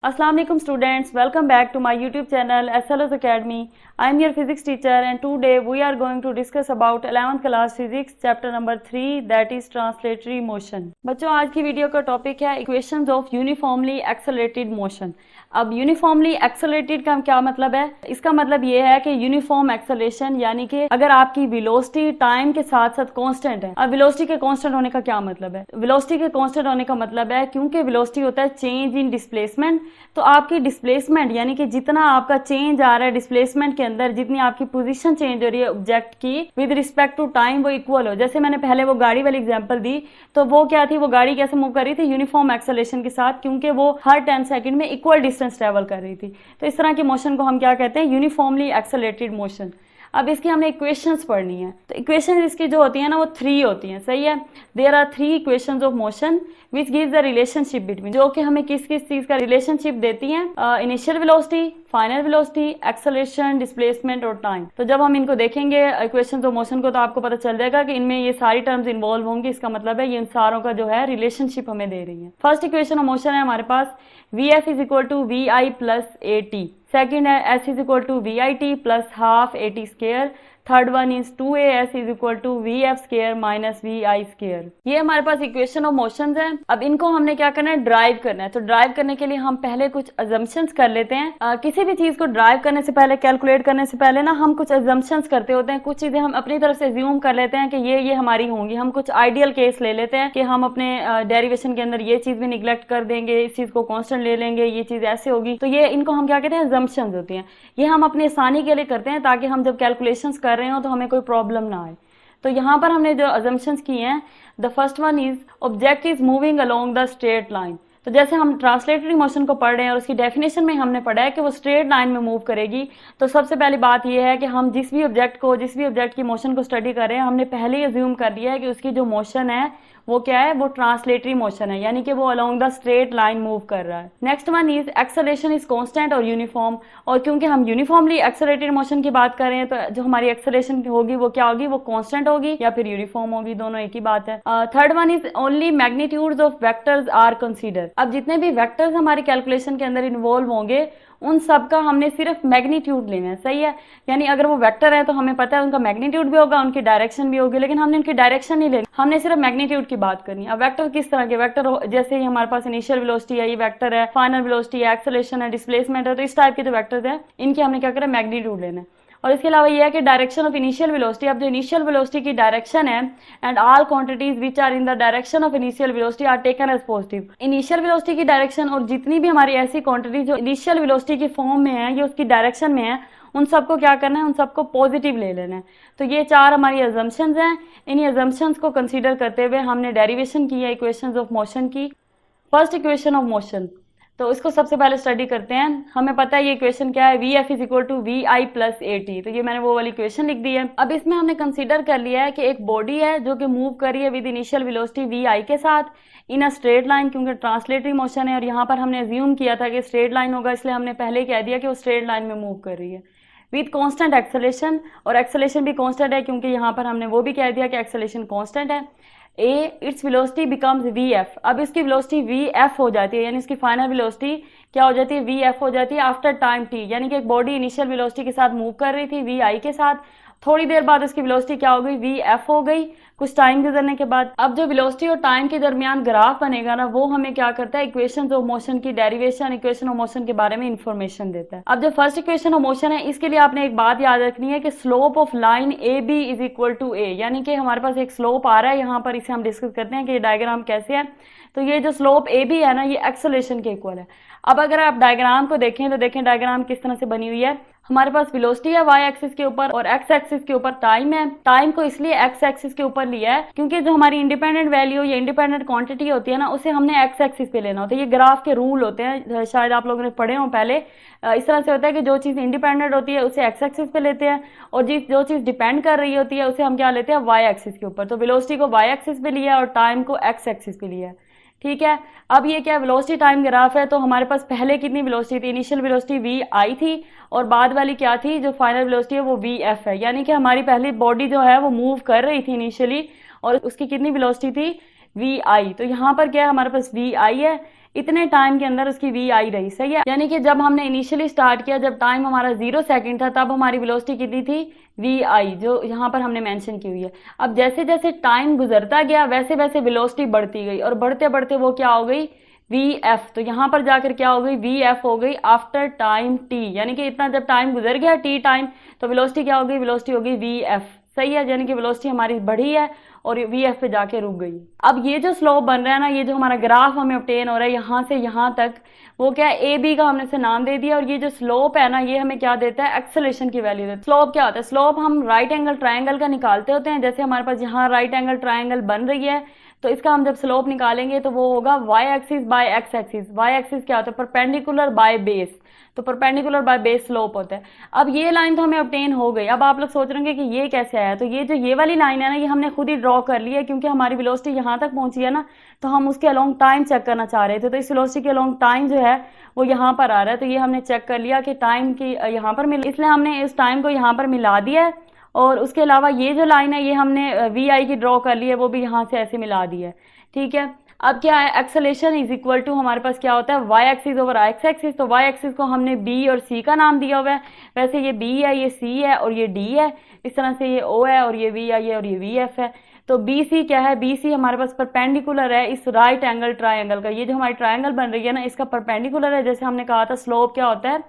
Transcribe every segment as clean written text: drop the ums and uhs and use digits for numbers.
Assalamu alaikum students, welcome back to my YouTube channel SLS Academy. I am your physics teacher and today we are going to discuss about 11th class physics chapter number 3 that is translatory motion. बच्चों आज की video का topic है equations of uniformly accelerated motion. अब uniformly accelerated का क्या मतलब है? इसका मतलब ये है कि यूनिफॉर्म एक्सेलरेशन यानी कि अगर आपकी वेलोसिटी टाइम के साथ साथ कांस्टेंट है। अब वेलोसिटी के कांस्टेंट होने का क्या मतलब है? वेलोसिटी के कांस्टेंट होने का मतलब है क्योंकि वेलोसिटी होता है चेंज इन डिस्प्लेसमेंट, तो आपकी डिस्प्लेसमेंट यानी कि जितना आपका चेंज आ रहा है डिस्प्लेसमेंट के अंदर, जितनी आपकी पोजीशन चेंज हो रही है ऑब्जेक्ट की विद रिस्पेक्ट टू टाइम, वो इक्वल हो। जैसे मैंने पहले वो गाड़ी वाली एग्जांपल दी, तो वो क्या थी, वो गाड़ी कैसे मूव कर रही थी? यूनिफॉर्म एक्सेलरेशन के साथ, क्योंकि वो हर 10 सेकंड में इक्वल डिस्टेंस ट्रेवल कर रही थी। तो इस तरह की मोशन को हम क्या कहते हैं? Uniformly accelerated motion. अब इसकी हमने इक्वेशंस पढ़नी है, तो इक्वेशन इसकी जो होती है ना वो 3 होती हैं, सही है। There are 3 equations of motion which gives the relationship between, जो कि हमें किस किस चीज का रिलेशनशिप देती हैं? Initial velocity, final velocity, acceleration, displacement और टाइम। तो जब हम इनको देखेंगे इक्वेशंस ऑफ मोशन को, तो आपको पता चल जाएगा कि इनमें ये सारी टर्म्स इन्वॉल्व होंगी। इसका मतलब है ये इन सारों का जो है रिलेशनशिप हमें दे रही है। फर्स्ट इक्वेशन ऑफ मोशन है हमारे पास Vf is equal to V I plus A T. Second है S is equal to V I T plus half A T square. Third one is 2as is equal to V F square minus V I square. ये हमारे पास equation of motions है। अब इनको हमने क्या करना है? ड्राइव करना है। तो ड्राइव करने के लिए हम पहले कुछ अजम्पशंस कर लेते हैं। किसी भी चीज को ड्राइव करने से पहले, कैलकुलेट करने से पहले ना हम कुछ अजम्पशंस करते होते हैं। कुछ चीजें हम अपनी तरफ से अज्यूम कर लेते हैं कि ये हमारी होंगी। हम कुछ आइडियल केस ले लेते हैं कि हम अपने डेरिवेशन के अंदर ये चीज भी निगलेक्ट कर देंगे, इस चीज को कॉन्स्टेंट ले लेंगे, ये चीज ऐसे होगी। तो ये इनको हम क्या कहते हैं? अजम्पशंस होती हैं। ये हम अपनी आसानी के लिए करते हैं ताकि हम जब कैलकुलेशंस कर रहे हो तो हमें कोई प्रॉब्लम ना आए। तो यहाँ पर हमने जो अजम्पशंस की हैं, the first one is object is moving along the straight line. तो जैसे हम ट्रांसलेटरी मोशन को पढ़ रहे हैं और उसकी डेफिनेशन में हमने पढ़ा है कि वो स्ट्रेट लाइन में मूव करेगी। तो सबसे पहली बात यह है कि हम जिस भी ऑब्जेक्ट की मोशन को स्टडी कर रहे हैं, हमने पहले ही अज्यूम कर लिया है कि उसकी जो मोशन है वो क्या है? वो ट्रांसलेटरी मोशन है, यानी कि वो along the straight line move कर रहा है। Next one is acceleration is constant और यूनिफॉर्म। और क्योंकि हम यूनिफॉर्मली एक्सेलरेटेड मोशन की बात कर रहे हैं, तो जो हमारी एक्सेलरेशन होगी वो क्या होगी? वो कांस्टेंट होगी या फिर यूनिफॉर्म होगी, दोनों एक ही बात है। Third one is only magnitudes of vectors are consider. अब जितने भी वेक्टर्स हमारी कैलकुलेशन के अंदर इन्वॉल्व होंगे उन सब का हमने सिर्फ मैग्नीट्यूड लेना है, सही है। यानी अगर वो वेक्टर है तो हमें पता है उनका मैग्नीट्यूड भी होगा, उनकी डायरेक्शन भी होगी, लेकिन हमने उनकी डायरेक्शन नहीं लेनी, हमने सिर्फ मैग्नीट्यूड की बात करनी है। अब वेक्टर किस तरह के? वेक्टर जैसे ही हमारे पास इनिशियल वेलोसिटी है, ये वेक्टर है, फाइनल वेलोसिटी है, एक्सेलरेशन है, डिस्प्लेसमेंट है, तो इस टाइप के जो वेक्टर्स है इनकी हमने क्या करें? मैग्नीट्यूड लेना है। और इसके अलावा ये है कि डायरेक्शन ऑफ इनिशियल वेलोसिटी, अब जो इनिशियल वेलोसिटी की डायरेक्शन है, and all quantities which are in the direction of initial velocity are taken as positive. Initial velocity की डायरेक्शन और जितनी भी हमारी ऐसी क्वांटिटी जो इनिशियल वेलोसिटी की फॉर्म में है, ये उसकी डायरेक्शन में है, उन सबको क्या करना है? उन सबको पॉजिटिव ले लेना है। तो ये 4 हमारी अजम्पशंस हैं। इन्हीं अजम्पशंस को कंसीडर करते हुए हमने डेरिवेशन की है इक्वेशंस ऑफ मोशन की। फर्स्ट इक्वेशन ऑफ मोशन, तो इसको सबसे पहले स्टडी करते हैं। हमें पता है ये इक्वेशन क्या है? V F is equal to V I plus A T. तो ये मैंने वो वाली इक्वेशन लिख दी है। अब इसमें हमने कंसीडर कर लिया है कि एक बॉडी है जो कि मूव कर रही है विद इनिशियल वेलोसिटी वी आई के साथ इन अ स्ट्रेट लाइन, क्योंकि ट्रांसलेटरी मोशन है और यहाँ पर हमने अज्यूम किया था कि स्ट्रेट लाइन होगा, इसलिए हमने पहले कह दिया कि वो स्ट्रेट लाइन में मूव कर रही है विद कांस्टेंट एक्सेलरेशन। और एक्सेलरेशन भी कांस्टेंट है क्योंकि यहाँ पर हमने वो भी कह दिया कि एक्सेलरेशन कांस्टेंट है। Its velocity becomes V F. अब इसकी वेलोसिटी वी एफ हो जाती है, यानी इसकी फाइनल वेलोसिटी क्या हो जाती है? वी एफ हो जाती है आफ्टर टाइम टी। यानी कि एक बॉडी इनिशियल वेलोसिटी के साथ मूव कर रही थी वी आई के साथ, थोड़ी देर बाद उसकी वेलोसिटी क्या हो गई? वी एफ हो गई कुछ टाइम गुजरने के बाद। अब जो वेलोसिटी और टाइम के दरमियान ग्राफ बनेगा ना, वो हमें क्या करता है? इक्वेशंस ऑफ मोशन की डेरिवेशन, इक्वेशन ऑफ मोशन के बारे में इंफॉर्मेशन देता है। अब जो फर्स्ट इक्वेशन ऑफ मोशन है, इसके लिए आपने एक बात याद रखनी है कि slope of line A B is equal to A, यानी कि हमारे पास एक स्लोप आ रहा है यहाँ पर, इसे हम डिस्कस करते हैं कि ये डायग्राम कैसे है। तो ये जो स्लोप ए बी है ना, ये एक्सेलरेशन के इक्वल है। अब अगर आप डायग्राम को देखें तो देखें डायग्राम किस तरह से बनी हुई है। हमारे पास वेलोसिटी है वाई एक्सिस के ऊपर और एक्स एक्सिस के ऊपर टाइम है। टाइम को इसलिए एक्स एक्सिस के ऊपर लिया है क्योंकि जो हमारी इंडिपेंडेंट वैल्यू या इंडिपेंडेंट क्वांटिटी होती है ना, उसे हमने एक्स एक्सिस पे लेना होता है। ये ग्राफ के रूल होते हैं, शायद आप लोगों ने पढ़े हो पहले। इस तरह से होता है कि जो चीज इंडिपेंडेंट होती है उसे एक्स एक्सिस पे लेते हैं, और जो चीज डिपेंड कर रही होती है उसे हम क्या लेते हैं? वाई एक्सिस के ऊपर। तो वेलोसिटी को वाई एक्सिस पे लिया और टाइम को एक्स एक्सिस पे लिया, ठीक है। अब ये क्या वेलोसिटी टाइम ग्राफ है, तो हमारे पास पहले कितनी वेलोसिटी थी? इनिशियल वेलोसिटी वी आई थी और बाद वाली क्या थी? जो फाइनल वेलोसिटी है वो वी एफ है। यानी कि हमारी पहली बॉडी जो है वो मूव कर रही थी इनिशियली और उसकी कितनी वेलोसिटी थी? वी आई। तो यहाँ पर क्या है? हमारे पास वी आई है, इतने टाइम के अंदर उसकी वी आई रही, सही है। यानी कि जब हमने इनिशियली स्टार्ट किया, जब टाइम हमारा 0 सेकंड था, तब हमारी वेलोसिटी कितनी थी, वी आई, जो यहाँ पर हमने मेंशन की हुई है। अब जैसे जैसे टाइम गुजरता गया वैसे वैसे वेलोसिटी बढ़ती गई, और बढ़ते बढ़ते वो क्या हो गई, वी एफ। तो यहाँ पर जाकर क्या हो गई, वी एफ हो गई आफ्टर टाइम टी, यानी कि इतना जब टाइम गुजर गया टी टाइम, तो वेलोसिटी क्या हो गई, वेलोसिटी हो गई वी एफ, सही है। यानी कि वेलोसिटी हमारी बढ़ी है और वी एफ पे जाके रुक गई। अब ये जो स्लोप बन रहा है ना, ये जो हमारा ग्राफ हमें ऑब्टेन हो रहा है यहाँ से यहाँ तक, वो क्या है, ए बी का हमने से नाम दे दिया। और ये जो स्लोप है ना, ये हमें क्या देता है, एक्सेलरेशन की वैल्यू देता है। स्लोप क्या होता है, स्लोप हम राइट एंगल ट्रायंगल का निकालते होते हैं। जैसे हमारे पास यहाँ राइट एंगल ट्रायंगल बन रही है, तो इसका हम जब स्लोप निकालेंगे तो वो होगा Y axis by X axis. Y axis क्या होता है, परपेंडिकुलर बाय बेस, तो परपेंडिकुलर बाय बेस स्लोप होता है। अब ये लाइन तो हमें ऑब्टेन हो गई। अब आप लोग सोच रहे होंगे कि ये कैसे आया, तो ये जो ये वाली लाइन है ना, ये हमने खुद ही ड्रॉ कर ली है, क्योंकि हमारी वेलोसिटी यहाँ तक पहुंची है ना, तो हम उसके अलोंग टाइम चेक करना चाह रहे थे। तो इस वेलोसिटी के अलोंग टाइम जो है वो यहाँ पर आ रहा है, तो ये हमने चेक कर लिया कि टाइम की यहाँ पर मिल, इसलिए हमने इस टाइम को यहाँ पर मिला दिया है। और उसके अलावा ये जो लाइन है ये हमने वी आई की ड्रॉ कर ली है, वो भी यहाँ से ऐसे मिला दी है, ठीक है। अब क्या है, एक्सेलेरेशन इज इक्वल टू हमारे पास क्या होता है, Y axis over X axis. तो वाई एक्सिस को हमने बी और सी का नाम दिया हुआ है। वैसे ये बी है, ये सी है और ये डी है। इस तरह से ये ओ है और ये वी आई है और ये वी एफ है। तो बी सी क्या है, बी सी हमारे पास परपेंडिकुलर है इस राइट एंगल ट्रायंगल का। ये जो हमारी ट्रायंगल बन रही है ना, इसका परपेंडिकुलर है। जैसे हमने कहा था स्लोप क्या होता है,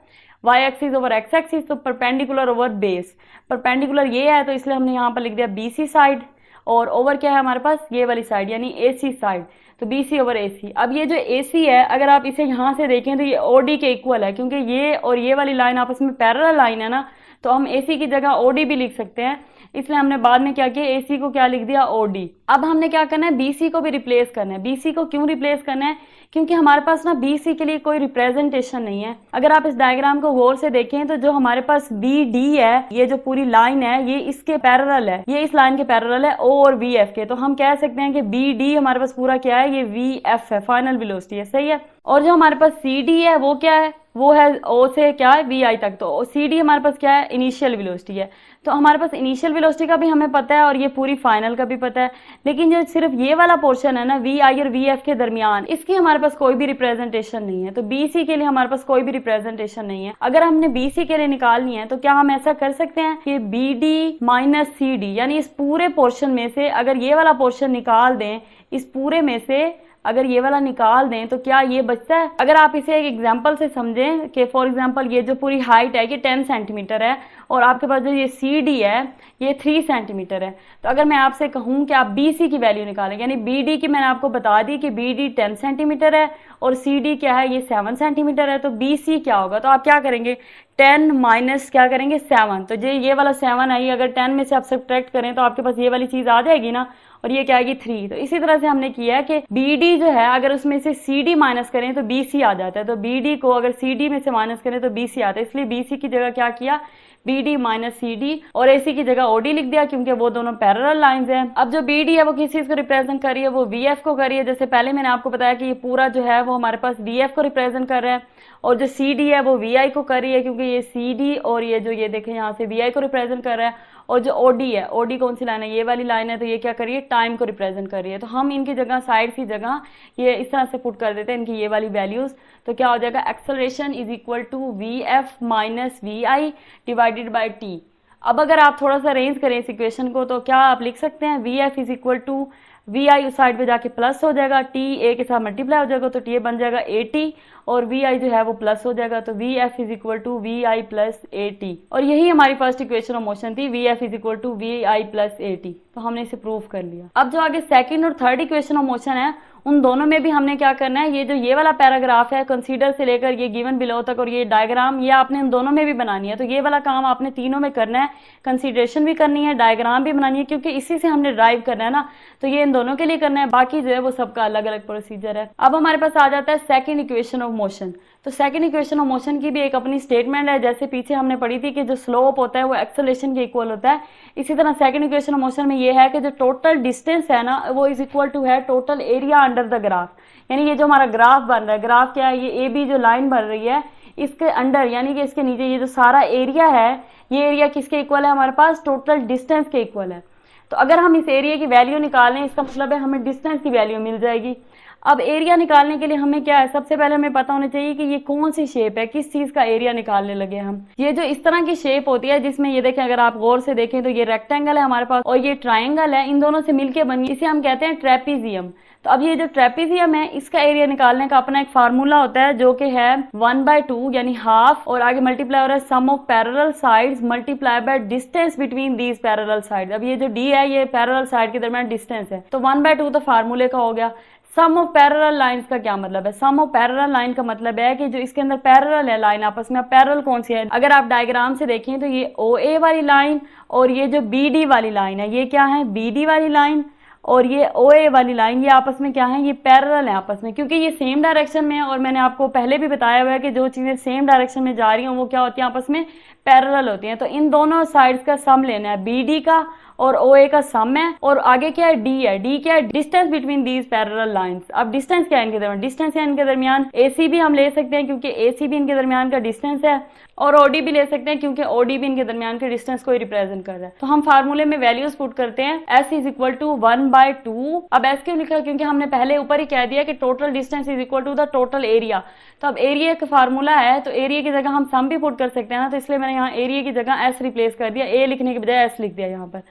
Y axis over X axis, तो परपेंडिकुलर ओवर बेस। परपेंडिकुलर ये है, तो इसलिए हमने यहाँ पर लिख दिया बी सी साइड, और ओवर क्या है हमारे पास, ये वाली साइड यानी ए सी साइड, तो B C over A C. अब ये जो ए सी है, अगर आप इसे यहाँ से देखें तो ये ओ डी के इक्वल है, क्योंकि ये और ये वाली लाइन आपस में पैरेलल लाइन है ना, तो हम ए सी की जगह ओ डी भी लिख सकते हैं। इसलिए हमने बाद में क्या किया, ए सी को क्या लिख दिया, ओ डी। अब हमने क्या करना है, बी सी को भी रिप्लेस करना है। बी सी को क्यों रिप्लेस करना है, क्योंकि हमारे पास ना बी सी के लिए कोई रिप्रेजेंटेशन नहीं है। अगर आप इस डायग्राम को गौर से देखें तो जो हमारे पास बी डी है, ये जो पूरी लाइन है, ये इसके पैरेलल है, ये इस लाइन के पैरेलल है ओ और वी एफ के। तो हम कह सकते हैं कि बी डी हमारे पास पूरा क्या है, ये वी एफ है, फाइनल वेलोसिटी है, सही है। और जो हमारे पास सी डी है वो क्या है, वो है ओ से क्या है, वी आई तक। तो सी डी हमारे पास क्या है, इनिशियल वेलोसिटी है। तो हमारे पास इनिशियल वेलोसिटी का भी हमें पता है और ये पूरी फाइनल का भी पता है। लेकिन जो सिर्फ ये वाला पोर्शन है ना, वी आई और वी एफ के दरमियान, इसकी हमारे पास कोई भी रिप्रेजेंटेशन नहीं है। तो बी सी के लिए हमारे पास कोई भी रिप्रेजेंटेशन नहीं है। अगर हमने बी सी के लिए निकालनी है तो क्या हम ऐसा कर सकते हैं कि B D minus C D, यानी इस पूरे पोर्शन में से अगर ये वाला पोर्शन निकाल दें, इस पूरे में से अगर ये वाला निकाल दें तो क्या ये बचता है। अगर आप इसे एक एग्जांपल से समझें कि फॉर एग्जांपल ये जो पूरी हाइट है ये 10 सेंटीमीटर है, और आपके पास जो ये सी डी है ये 3 सेंटीमीटर है। तो अगर मैं आपसे कहूं कि आप बी सी की वैल्यू निकालें, यानी बी डी की मैंने आपको बता दी कि बी डी 10 सेंटीमीटर है और सी डी क्या है, ये 7 सेंटीमीटर है। तो बी सी क्या होगा, तो आप क्या करेंगे, 10 माइनस क्या करेंगे, 7। तो ये वाला 7 आई, अगर 10 में से आप सब्ट्रैक्ट करें तो आपके पास ये वाली चीज आ जाएगी ना, और ये क्या आएगी 3। तो इसी तरह से हमने किया है कि बी डी जो है अगर उसमें से सी डी माइनस करें तो बी सी आ जाता है। तो बी डी को अगर सी डी में से माइनस करें तो बी सी आता है। इसलिए बी सी की जगह क्या किया, B D minus C D, और ए सी की जगह ओ डी लिख दिया, क्योंकि वो दोनों पैरेलल लाइंस हैं। अब जो बी डी है वो किस चीज को रिप्रेजेंट कर रही है, वो वी एफ को कर रही है। जैसे पहले मैंने आपको बताया कि ये पूरा जो है वो हमारे पास वी एफ को रिप्रेजेंट कर रहा है, और जो सी डी है वो वी आई को कर रही है, क्योंकि ये सी डी और ये जो ये देखें यहाँ से वी आई को रिप्रेजेंट कर रहा है। और जो ओडी है, ओडी कौन सी लाइन है, ये वाली लाइन है, तो ये क्या कर रही है, टाइम को रिप्रेजेंट कर रही है। तो हम इनकी जगह साइड की जगह ये इस तरह से पुट कर देते हैं इनकी ये वाली वैल्यूज। तो क्या हो जाएगा, acceleration is equal to V F minus V I divided by T. अब अगर आप थोड़ा सा अरेंज करें इस इक्वेशन को तो क्या आप लिख सकते हैं, V F is equal to V I उस साइड पे जाके प्लस हो जाएगा, टी ए के साथ मल्टीप्लाई हो जाएगा, तो टी ए बन जाएगा ए टी, और वी आई जो है वो प्लस हो जाएगा। तो V F is equal to V I plus A T, और यही हमारी फर्स्ट इक्वेशन ऑफ मोशन थी, V F is equal to V I plus A T. तो हमने इसे प्रूव कर लिया। अब जो आगे सेकंड और थर्ड इक्वेशन ऑफ मोशन है, उन दोनों में भी हमने क्या करना है, ये जो ये वाला पैराग्राफ है कंसीडर से लेकर ये गिवन बिलो तक और ये डायग्राम, ये आपने इन दोनों में भी बनानी है। तो ये वाला काम आपने तीनों में करना है, कंसीडरेशन भी करनी है, डायग्राम भी बनानी है, क्योंकि इसी से हमने ड्राइव करना है ना। तो ये इन दोनों के लिए करना है, बाकी जो है वो सबका अलग अलग प्रोसीजर है। अब हमारे पास आ जाता है सेकेंड इक्वेशन ऑफ मोशन। तो सेकंड इक्वेशन ऑफ मोशन की भी एक अपनी स्टेटमेंट है, जैसे पीछे हमने पढ़ी थी कि जो स्लोप होता है वो एक्सेलरेशन के इक्वल होता है। इसी तरह सेकंड इक्वेशन ऑफ मोशन में ये है कि जो टोटल डिस्टेंस है ना वो इज इक्वल टू है total area under the graph. यानी ये जो हमारा ग्राफ बन रहा है, ग्राफ क्या है, ये ए बी जो लाइन बन रही है इसके अंडर यानी कि इसके नीचे ये जो सारा एरिया है, ये एरिया किसके इक्वल है, हमारे पास टोटल डिस्टेंस के इक्वल है। तो अगर हम इस एरिया की वैल्यू निकालें, इसका मतलब है हमें डिस्टेंस की वैल्यू मिल जाएगी। अब एरिया निकालने के लिए हमें क्या है, सबसे पहले हमें पता होना चाहिए कि ये कौन सी शेप है, किस चीज का एरिया निकालने लगे हम। ये जो इस तरह की शेप होती है जिसमें ये देखें, अगर आप गौर से देखें तो ये रेक्टेंगल है हमारे पास और ये ट्राइंगल है, इन दोनों से मिलकर बनी, इसे हम कहते हैं ट्रेपीजियम। तो अब ये जो ट्रेपीजियम है इसका एरिया निकालने का अपना एक फार्मूला होता है जो कि है 1/2 यानी हाफ, और आगे मल्टीप्लाई हो रहा है sum of parallel sides multiply by distance between these parallel sides. अब ये जो डी है ये पैरेलल साइड के दरमियान डिस्टेंस है, तो 1/2 तो फार्मूले का हो गया। सम ऑफ पैरेलल लाइंस का क्या मतलब है? सम ऑफ पैरेलल लाइन का मतलब है कि जो इसके अंदर पैरेलल है लाइन आपस में, अब पैरेलल कौन सी है? अगर आप डायग्राम से देखें तो ये OA वाली लाइन और ये जो BD वाली लाइन है ये क्या है? BD वाली लाइन और ये OA वाली लाइन, ये आपस में क्या है? ये पैरेलल है आपस में, क्योंकि ये सेम डायरेक्शन में है। और मैंने आपको पहले भी बताया हुआ है कि जो चीजें सेम डायरेक्शन में जा रही हैं वो क्या होती हैं? आपस में पैरेलल होती हैं। तो इन दोनों साइड्स का सम लेना है, BD का और OA का सम है, और आगे क्या है? D है। D क्या है? Distance between these parallel lines. अब डिस्टेंस क्या है इनके दरमियान? डिस्टेंस है इनके दरमियान AC भी हम ले सकते हैं क्योंकि AC भी इनके दरमियान का डिस्टेंस है, और OD भी ले सकते हैं क्योंकि OD भी इनके दरमियान के डिस्टेंस को ही रिप्रेजेंट कर रहा है। तो हम फार्मूले में वैल्यूज पुट करते हैं, S इज इक्वल टू 1/2। अब S क्यों लिखा? क्योंकि हमने पहले ऊपर ही कह दिया कि total distance is equal to the total area. तो अब एरिया का फार्मूला है तो एरिया की जगह हम सम भी पुट कर सकते हैं ना, तो इसलिए मैंने यहाँ एरिया की जगह S रिप्लेस कर दिया, A लिखने के बजाय S लिख दिया यहाँ पर।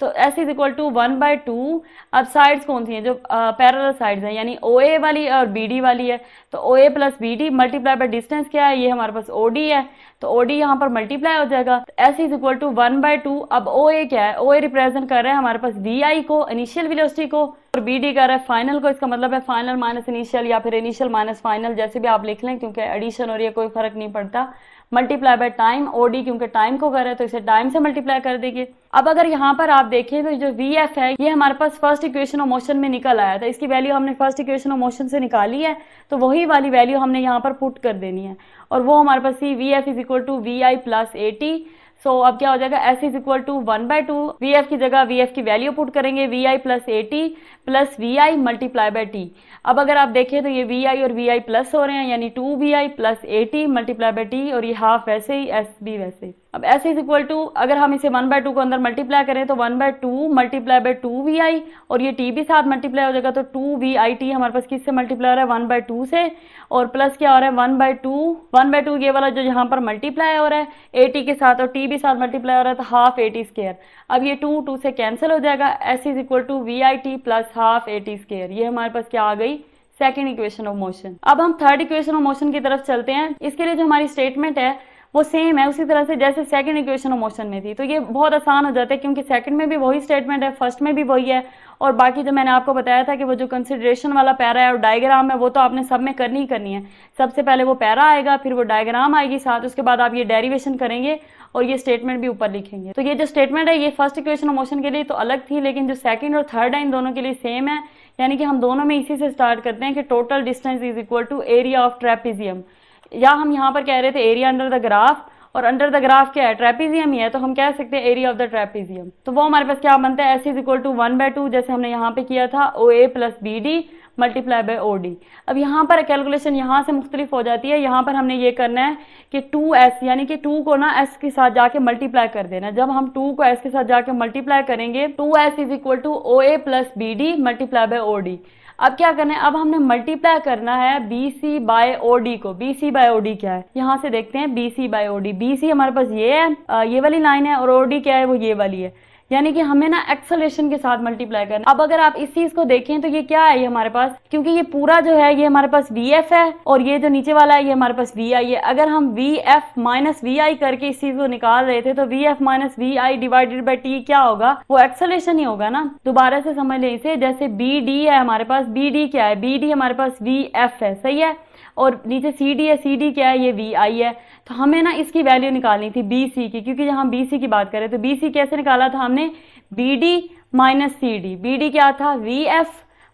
तो S इज इक्वल टू 1/2। अब साइड्स कौन सी हैं? जो पैरेलल साइड्स हैं, यानी OA वाली और BD वाली है। तो OA plus BD multiply by distance क्या है? ये हमारे पास OD है, तो OD यहाँ पर मल्टीप्लाई हो जाएगा। S is equal to 1/2। अब OA क्या है? OA रिप्रेजेंट कर रहा है हमारे पास VI को, इनिशियल वेलोसिटी को, और BD कर रहा है फाइनल को। इसका मतलब है फाइनल माइनस इनिशियल या फिर इनिशियल माइनस फाइनल, जैसे भी आप लिख लें, क्योंकि एडिशन हो रही है कोई फर्क नहीं पड़ता। मल्टीप्लाई बाय टाइम, OD क्योंकि टाइम को कर रहा है तो इसे टाइम से मल्टीप्लाई कर देंगे। अब अगर यहाँ पर आप देखें तो जो VF है ये हमारे पास फर्स्ट इक्वेशन ऑफ मोशन में निकल आया था, इसकी वैल्यू हमने फर्स्ट इक्वेशन ऑफ मोशन से निकाली है, तो वही वाली वैल्यू हमने यहाँ पर पुट कर देनी है, और वो हमारे पास थी VF is equal to VI plus AT। So अब क्या हो जाएगा? S is equal to 1/2। VF की जगह VF की वैल्यू पुट करेंगे, VI plus AT plus VI multiply by T। अब अगर आप देखें तो ये VI और VI प्लस हो रहे हैं, यानी 2VI plus AT multiply by T, और ये हाफ वैसे ही, S भी वैसे ही। अब S इज इक्वल टू, अगर हम इसे 1/2 को अंदर मल्टीप्लाई करें तो 1/2 मल्टीप्लाई बाय 2VI, और ये T भी साथ मल्टीप्लाई हो जाएगा, तो 2VIT हमारे पास किससे मल्टीप्लाई हो रहा है? 1/2 से, और प्लस क्या हो रहा है? 1/2 ये वाला जो यहाँ पर मल्टीप्लाई हो रहा है AT के साथ, और T भी साथ मल्टीप्लाई हो रहा है, तो हाफ AT स्क्वायर। अब ये 2 से कैंसिल हो जाएगा, S is equal to VIT plus half AT square. ये हमारे पास क्या आ गई? Second equation of motion. अब हम थर्ड इक्वेशन ऑफ मोशन की तरफ चलते हैं। इसके लिए जो हमारी स्टेटमेंट है वो सेम है उसी तरह से जैसे सेकंड इक्वेशन ऑफ मोशन में थी, तो ये बहुत आसान हो जाता है क्योंकि सेकंड में भी वही स्टेटमेंट है, फर्स्ट में भी वही है, और बाकी जो मैंने आपको बताया था कि वो जो कंसिडरेशन वाला पैरा है और डायग्राम है वो तो आपने सब में करनी ही करनी है। सबसे पहले वो पैरा आएगा, फिर वो डायग्राम आएगी साथ, उसके बाद आप ये डेरिवेशन करेंगे और ये स्टेटमेंट भी ऊपर लिखेंगे। तो ये जो स्टेटमेंट है ये फर्स्ट इक्वेशन ऑफ मोशन के लिए तो अलग थी, लेकिन जो सेकंड और थर्ड है इन दोनों के लिए सेम है, यानी कि हम दोनों में इसी से स्टार्ट करते हैं कि total distance is equal to area of trapezium, या हम यहाँ पर कह रहे थे एरिया अंडर द ग्राफ, और अंडर द ग्राफ क्या है? ट्रेपीजियम ही है, तो हम कह सकते हैं एरिया ऑफ द ट्रेपीजियम। तो वो हमारे पास क्या बनता है? S इज इक्वल टू 1/2, जैसे हमने यहाँ पे किया था, OA plus BD multiply by OD। अब यहाँ पर कैलकुलेशन यहाँ से मुख्तलिफ हो जाती है, यहाँ पर हमने ये करना है कि 2S यानी कि 2 को ना S के साथ जाके मल्टीप्लाई कर देना। जब हम 2 को S के साथ जाके मल्टीप्लाई करेंगे 2S is equal to OA plus BD multiply by OD। अब क्या करना है? अब हमने मल्टीप्लाई करना है BC बाय OD को। BC बाय OD क्या है? यहाँ से देखते हैं BC बाय OD। BC हमारे पास ये है, ये वाली लाइन है, और OD क्या है? वो ये वाली है, यानी कि हमें ना एक्सेलरेशन के साथ मल्टीप्लाई करना। अब अगर आप इस चीज को देखें तो ये क्या है? ये हमारे पास, क्योंकि ये पूरा जो है ये हमारे पास VF है और ये जो नीचे वाला है ये हमारे पास VI है। अगर हम VF माइनस VI करके इस चीज को निकाल रहे थे तो VF minus VI divided by T क्या होगा? वो एक्सेलरेशन ही होगा ना। दोबारा से समझ लें इसे, जैसे BD है हमारे पास, BD क्या है? BD हमारे पास VF है, सही है, और नीचे CD है, CD क्या है? ये VI है। तो हमें ना इसकी वैल्यू निकालनी थी BC की, क्योंकि जहाँ BC की बात करें तो BC कैसे निकाला था हमने? BD minus CD। BD क्या था? VF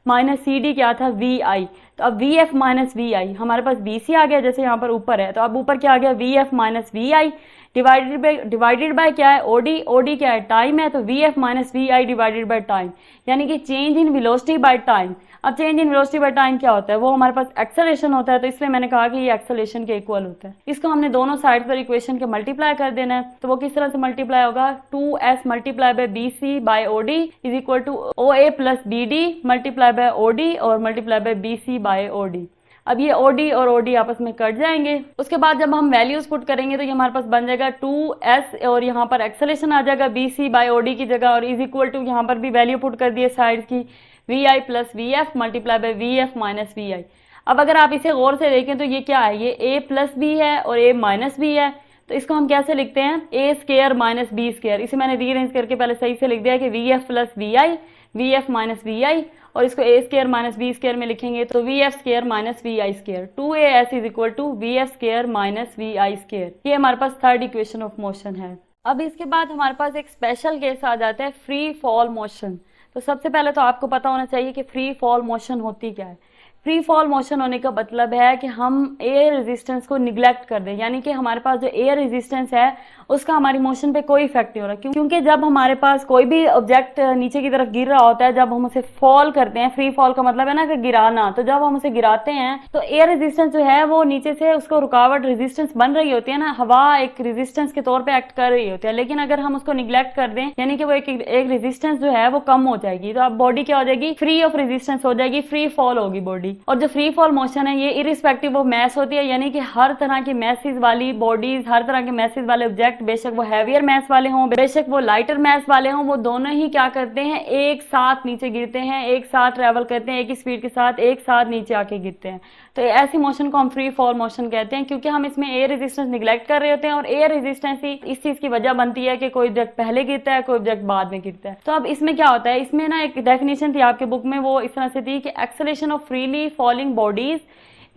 माइनस CD क्या था? VI। तो अब VF माइनस VI हमारे पास BC आ गया, जैसे यहाँ पर ऊपर है, तो अब ऊपर क्या आ गया? VF minus VI divided bye क्या है? OD। OD क्या है? टाइम है, तो VF minus VI divided by time, यानी कि change in velocity by time. अब change in velocity by time क्या होता है, वो हमारे पास एक्सेलरेशन होता है, तो इसलिए मैंने कहा कि ये एक्सेलरेशन के इक्वल होता है। इसको हमने दोनों साइड पर इक्वेशन के मल्टीप्लाई कर देना है, तो वो किस तरह से मल्टीप्लाई होगा, 2s multiply by BC by OD is equal to OA plus BD multiply by OD और multiply by BC by OD। अब ये OD और OD आपस में कट जाएंगे। उसके बाद जब हम वैल्यूज पुट करेंगे तो ये हमारे पास बन जाएगा 2s और यहाँ पर एक्सेलरेशन आ जाएगा BC बाय OD की जगह, और इज इक्वल टू यहाँ पर भी वैल्यू पुट कर दिए साइड की, VI plus VF multiply by VF minus VI। अब अगर आप इसे गौर से देखें तो ये क्या है, ये A प्लस B है और A माइनस B है, तो इसको हम कैसे लिखते हैं, A square minus B square. इसे मैंने रीअरेंज करके पहले सही से लिख दिया कि VF plus VI, VF minus VI, और इसको A square minus B square में लिखेंगे तो VF square minus VI square, 2AS is equal to VF square minus VI square. ये हमारे पास थर्ड इक्वेशन ऑफ मोशन है। अब इसके बाद हमारे पास एक स्पेशल केस आ जाता है, फ्री फॉल मोशन। तो सबसे पहले तो आपको पता होना चाहिए कि फ्री फॉल मोशन होती क्या है। फ्री फॉल मोशन होने का मतलब है कि हम एयर रेजिस्टेंस को निगलेक्ट कर दें, यानी कि हमारे पास जो एयर रेजिस्टेंस है उसका हमारी मोशन पे कोई इफेक्ट नहीं हो रहा, क्योंकि जब हमारे पास कोई भी ऑब्जेक्ट नीचे की तरफ गिर रहा होता है, जब हम उसे फॉल करते हैं, फ्री फॉल का मतलब है ना कि गिराना, तो जब हम उसे गिराते हैं तो एयर रेजिस्टेंस जो है वो नीचे से उसको रुकावट रेजिस्टेंस बन रही होती है ना, हवा एक रेजिस्टेंस के तौर पे एक्ट कर रही होती है। लेकिन अगर हम उसको निगलेक्ट कर दें, यानी कि वो एक रेजिस्टेंस जो है वो कम हो जाएगी, तो अब बॉडी क्या हो जाएगी, फ्री ऑफ रेजिस्टेंस हो जाएगी, फ्री फॉल होगी बॉडी। और जो फ्री फॉल मोशन है ये इरिस्पेक्टिव ऑफ मैस होती है, यानी कि हर तरह की मैसेज वाली बॉडीज, हर तरह के मैसेज वाले ऑब्जेक्ट, बेशक वो हैवियर मैस वाले हों, बेशक वो लाइटर मैस वाले हों, वो दोनों ही क्या करते हैं, एक साथ नीचे गिरते हैं, एक साथ ट्रेवल करते हैं, एक ही स्पीड के साथ एक साथ नीचे आके गिरते हैं। तो ऐसी मोशन को हम फ्री फॉल मोशन कहते हैं, क्योंकि हम इसमें एयर रेजिस्टेंस निगलेक्ट कर रहे होते हैं, और एयर रेजिस्टेंस ही इस चीज की वजह बनती है कि कोई ऑब्जेक्ट पहले गिरता है, कोई ऑब्जेक्ट बाद में गिरता है। तो अब इसमें क्या होता है, इसमें ना एक डेफिनेशन थी आपके बुक में, वो इस तरह से थी कि acceleration of freely falling bodies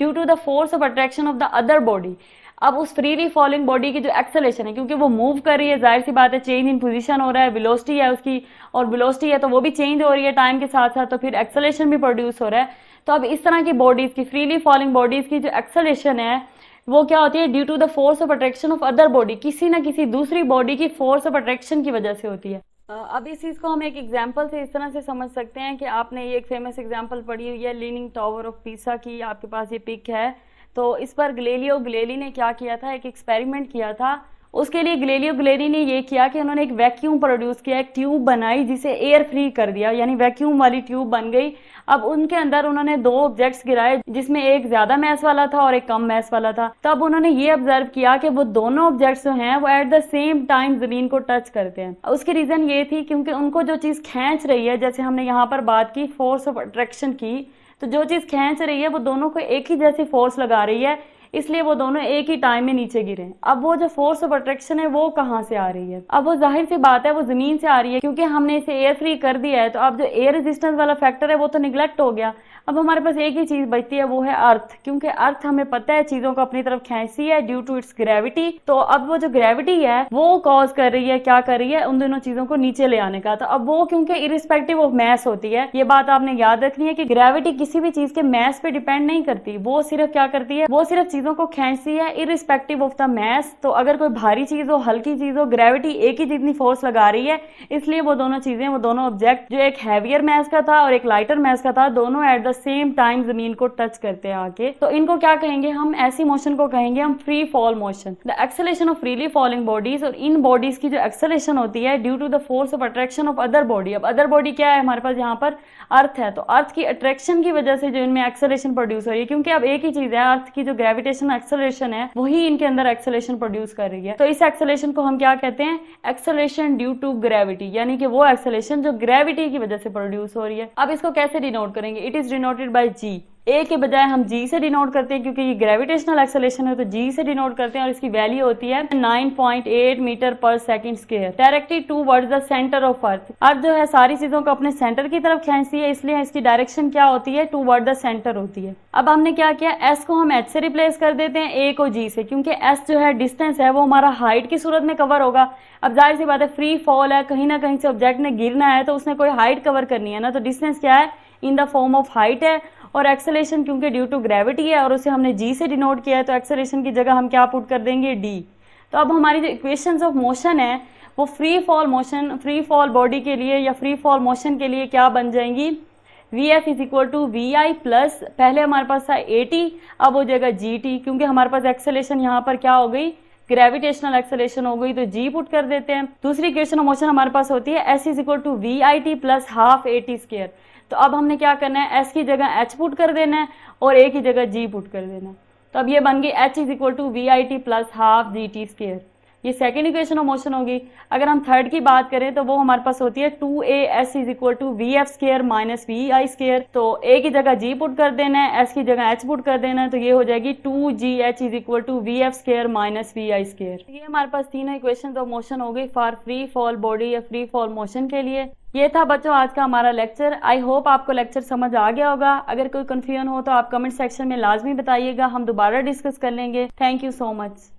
due to the force of attraction of the other body. अब उस फ्रीली फॉलिंग बॉडी की जो एक्सेलरेशन है, क्योंकि वो मूव कर रही है, जाहिर सी बात है चेंज इन पोजीशन हो रहा है, वेलोसिटी है उसकी, और वेलोसिटी है तो वो भी चेंज हो रही है टाइम के साथ साथ, तो फिर एक्सेलरेशन भी प्रोड्यूस हो रहा है। तो अब इस तरह की बॉडीज की, फ्रीली फॉलिंग बॉडीज की जो एक्सेलरेशन है वो क्या होती है, due to the force of attraction of other body, किसी ना किसी दूसरी बॉडी की फोर्स ऑफ अट्रैक्शन की वजह से होती है। अब इस चीज को हम एक एग्जांपल से इस तरह से समझ सकते हैं कि आपने ये एक फेमस एग्जांपल पढ़ी हुई है लीनिंग टावर ऑफ पीसा की, आपके पास ये पिक है। तो इस पर गैलीलियो गैलीली ने क्या किया था, एक एक्सपेरिमेंट किया था। उसके लिए गैलीलियो गैलीली ने ये किया कि उन्होंने एक वैक्यूम प्रोड्यूस किया, एक ट्यूब बनाई जिसे एयर फ्री कर दिया, यानी वैक्यूम वाली ट्यूब बन गई। अब उनके अंदर उन्होंने दो ऑब्जेक्ट्स गिराए, जिसमें एक ज्यादा मैस वाला था और एक कम मैस वाला था। तब उन्होंने ये ऑब्जर्व किया कि वो दोनों ऑब्जेक्ट्स जो हैं वो एट द सेम टाइम जमीन को टच करते हैं। उसकी रीजन ये थी क्योंकि उनको जो चीज खींच रही है, जैसे हमने यहाँ पर बात की फोर्स ऑफ अट्रैक्शन की, तो जो चीज खींच रही है वो दोनों को एक ही जैसी फोर्स लगा रही है, इसलिए वो दोनों एक ही टाइम में नीचे गिरे। अब वो जो फोर्स ऑफ अट्रैक्शन है वो कहाँ से आ रही है, अब वो जाहिर सी बात है वो जमीन से आ रही है, क्योंकि हमने इसे एयर फ्री कर दिया है। तो अब जो एयर रेजिस्टेंस वाला फैक्टर है वो तो निगलेक्ट हो गया। अब हमारे पास एक ही चीज बचती है, वो है अर्थ, क्योंकि अर्थ हमें पता है चीजों को अपनी तरफ खींचती है ड्यू टू इट्स ग्रेविटी। तो अब वो जो ग्रेविटी है वो कॉज कर रही है, क्या कर रही है, उन दोनों चीजों को नीचे ले आने का। तो अब वो क्योंकि इरिस्पेक्टिव ऑफ मैस होती है, ये बात आपने याद रखनी है कि ग्रेविटी किसी भी चीज के मैस पे डिपेंड नहीं करती, वो सिर्फ क्या करती है, वो सिर्फ चीजों को खींचती है इरिस्पेक्टिव ऑफ द मैस। तो अगर कोई भारी चीज हो, हल्की चीज हो, ग्रेविटी एक ही जितनी फोर्स लगा रही है, इसलिए वो दोनों चीजें, वो दोनों ऑब्जेक्ट, जो एक हैवियर मैस का था और एक लाइटर मैस का था, दोनों एट द सेम टाइम जमीन को टच करते हैं आके। तो इनको क्या कहेंगे हम, ऐसी मोशन को कहेंगे हम free fall motion. The acceleration of freely falling bodies, और इन बॉडीज की जो एक्सेलरेशन होती है due to the force of attraction of other body. अब अदर बॉडी क्या है हमारे पास, यहाँ पर अर्थ है, तो अर्थ की अट्रैक्शन की वजह से जो इनमें एक्सेलरेशन प्रोड्यूस हो रही है, क्योंकि अब एक ही चीज है, अर्थ की जो ग्रेविटेशन एक्सेलरेशन है वही इनके अंदर एक्सेलरेशन प्रोड्यूस कर रही है। तो इस एक्सेलरेशन को हम क्या कहते हैं, एक्सेलरेशन ड्यू टू ग्रेविटी, यानी कि वो एक्सेलरेशन जो ग्रेविटी की वजह से प्रोड्यूस हो रही है। अब इसको कैसे डिनोट करेंगे, इट इज डिनोटेड बाय जी। ए के बजाय हम जी से डिनोट करते हैं, क्योंकि ये ग्रेविटेशनल एक्सेलरेशन है तो जी से डिनोट करते हैं, और इसकी वैल्यू होती है 9.8 मीटर पर second square, directly towards the centre of earth. Earth जो है सारी चीजों को अपने सेंटर की तरफ खींचती है, इसलिए इसकी डायरेक्शन क्या होती है, टूवर्ड द सेंटर होती है। अब हमने क्या किया, एस को हम एच से रिप्लेस कर देते हैं, ए को जी से, क्योंकि एस जो है डिस्टेंस है वो हमारा हाइट की सूरत में कवर होगा। अब जाहिर सी बात है फ्री फॉल है, कहीं ना कहीं से ऑब्जेक्ट ने गिरना है, तो उसने कोई हाइट कवर करनी है ना, तो डिस्टेंस क्या है, in the form of height है। और एक्सेलरेशन क्योंकि ड्यू टू ग्रेविटी है और उसे हमने जी से डिनोट किया है, तो एक्सेलरेशन की जगह हम क्या पुट कर देंगे, डी। तो अब हमारी जो इक्वेशंस ऑफ मोशन है वो free fall motion, free fall body के लिए या फ्री फॉल मोशन के लिए क्या बन जाएंगी, V F is equal to V I plus, पहले हमारे पास था ए टी, अब हो जाएगा जी टी, क्योंकि हमारे पास एक्सेलेरेशन यहाँ पर क्या हो गई, ग्रेविटेशनल एक्सेलेरेशन हो गई, तो जी पुट कर देते हैं। दूसरी इक्वेशन ऑफ मोशन हमारे पास होती है S is equal to V I T plus half A T square. तो अब हमने क्या करना है, एस की जगह एच पुट कर देना है और ए की जगह जी पुट कर देना है। तो अब ये बन गई H is equal to V I T plus half G T square. ये सेकेंड इक्वेशन ऑफ मोशन होगी। अगर हम थर्ड की बात करें तो वो हमारे पास होती है two A S is equal to V F square minus V I square. तो ए की जगह जी पुट कर देना है, एस की जगह एच पुट कर देना है, तो ये हो जाएगी two G H is equal to V F square minus V I square. ये हमारे पास तीनों इक्वेशन ऑफ मोशन हो गई फॉर फ्री फॉल बॉडी या फ्री फॉल मोशन के लिए। ये था बच्चों आज का हमारा लेक्चर। आई होप आपको लेक्चर समझ आ गया होगा। अगर कोई कंफ्यूजन हो तो आप कमेंट सेक्शन में लाजमी बताइएगा, हम दोबारा डिस्कस कर लेंगे। Thank you so much.